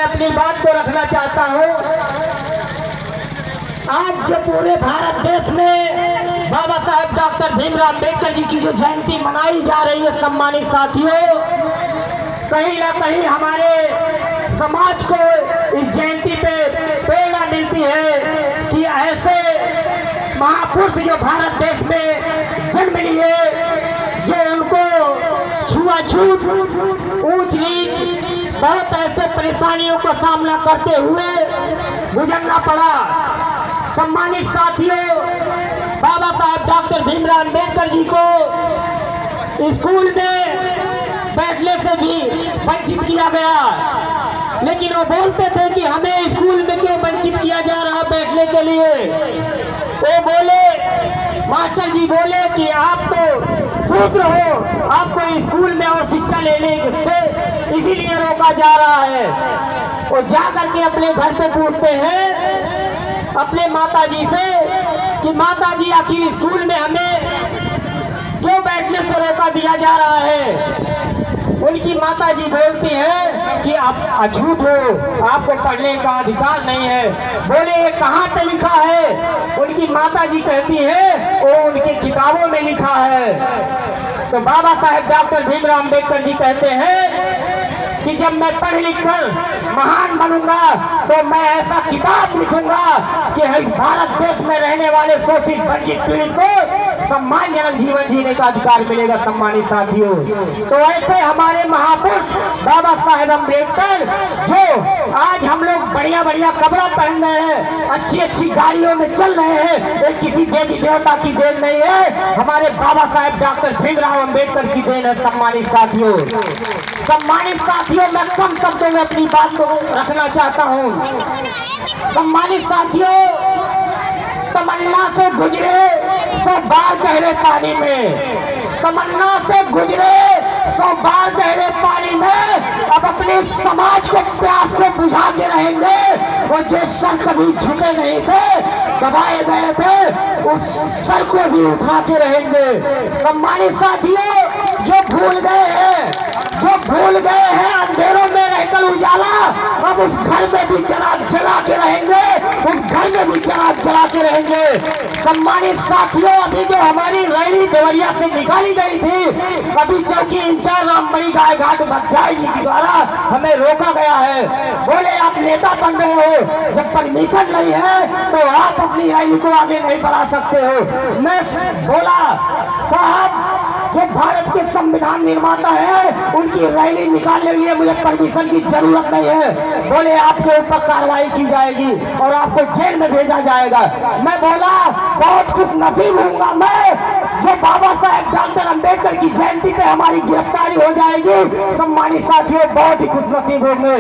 मैं अपनी बात को रखना चाहता हूँ। आज जो पूरे भारत देश में बाबा साहेब डॉक्टर भीमराव अम्बेडकर जी की जो जयंती मनाई जा रही है, सम्मानित साथियों, कहीं ना कहीं हमारे समाज को इस जयंती पे प्रेरणा मिलती है कि ऐसे महापुरुष जो भारत देश में जन्म लिए, जो उनको छुआछूत, ऊंच नीच, बहुत ऐसे परेशानियों का सामना करते हुए गुजरना पड़ा। सम्मानित साथियों, बाबा साहेब डॉक्टर भीमराव अम्बेडकर जी को स्कूल में बैठने से भी वंचित किया गया, लेकिन वो बोलते थे कि हमें स्कूल में क्यों वंचित किया जा रहा बैठने के लिए। वो बोले, मास्टर जी बोले कि आप तो शूद्र हो, आपको स्कूल में और शिक्षा लेने से इसीलिए रोका जा रहा है। वो जा करके अपने घर पे पूछते हैं अपने माता जी से कि माता जी आखिर स्कूल में हमें क्यों बैठने से रोका दिया जा रहा है। उनकी माता जी बोलती हैं कि आप अछूत हो, आपको पढ़ने का अधिकार नहीं है। बोले ये कहाँ पे लिखा है? उनकी माता जी कहती है वो उनकी किताबों में लिखा है। तो बाबा साहेब डॉक्टर भीमराव अम्बेडकर जी कहते हैं कि जब मैं पढ़ लिख कर महान बनूंगा तो मैं ऐसा किताब लिखूंगा कि इस भारत देश में रहने वाले शोषित वंचित पीड़ित को सम्मानजनक जीवन जीने का अधिकार मिलेगा। सम्मानित साथियों, तो ऐसे हमारे महापुरुष बाबा साहेब अम्बेडकर, जो आज हम लोग बढ़िया बढ़िया कपड़ा पहन रहे हैं, अच्छी अच्छी गाड़ियों में चल रहे हैं, ये किसी देवी देवता की देन नहीं है, हमारे बाबा साहेब डॉक्टर भीमराव अम्बेडकर की देन है। सम्मानित साथियों, सम्मानित साथियों, मैं कम शब्दों में अपनी बात को रखना चाहता हूँ। सम्मानित साथियों, तमन्ना से गुजरे 100 बार गहरे पानी में, तमन्ना से गुजरे 100 बार गहरे पानी में, अब अपने समाज को प्यास को बुझाते रहेंगे। और जो सर कभी झुके नहीं थे, दबाए गए थे, उस सर को भी उठाते रहेंगे। सम्मानित साथियों, जो भूल गए हैं, जो भूल गए हैं अंधेरों में रहकर उजाला, अब उस घर में भी चिराग जला के रहेंगे, उस घर में भी चिराग जला के रहेंगे। सम्मानित साथियों, अभी जो हमारी रैली देवरिया से निकाली गई थी, अभी चौकी इंचार्ज रामबड़ी गाय घाट उपाध्याय जी के द्वारा हमें रोका गया है। बोले आप नेता बन रहे हो, जब परमिशन नहीं है तो आप अपनी रैली को आगे नहीं बढ़ा सकते हो। मैं बोला साहब, जो भारत के संविधान निर्माता है, उनकी रैली निकालने के लिए मुझे परमिशन की जरूरत नहीं है। बोले आपके ऊपर कार्रवाई की जाएगी और आपको जेल में भेजा जाएगा। मैं बोला बहुत खुश नसीब हूँगा मैं, जो बाबा साहेब डॉक्टर अम्बेडकर की जयंती पे हमारी गिरफ्तारी हो जाएगी। सम्मानित साथियों, बहुत ही खुश नसीब होंगे।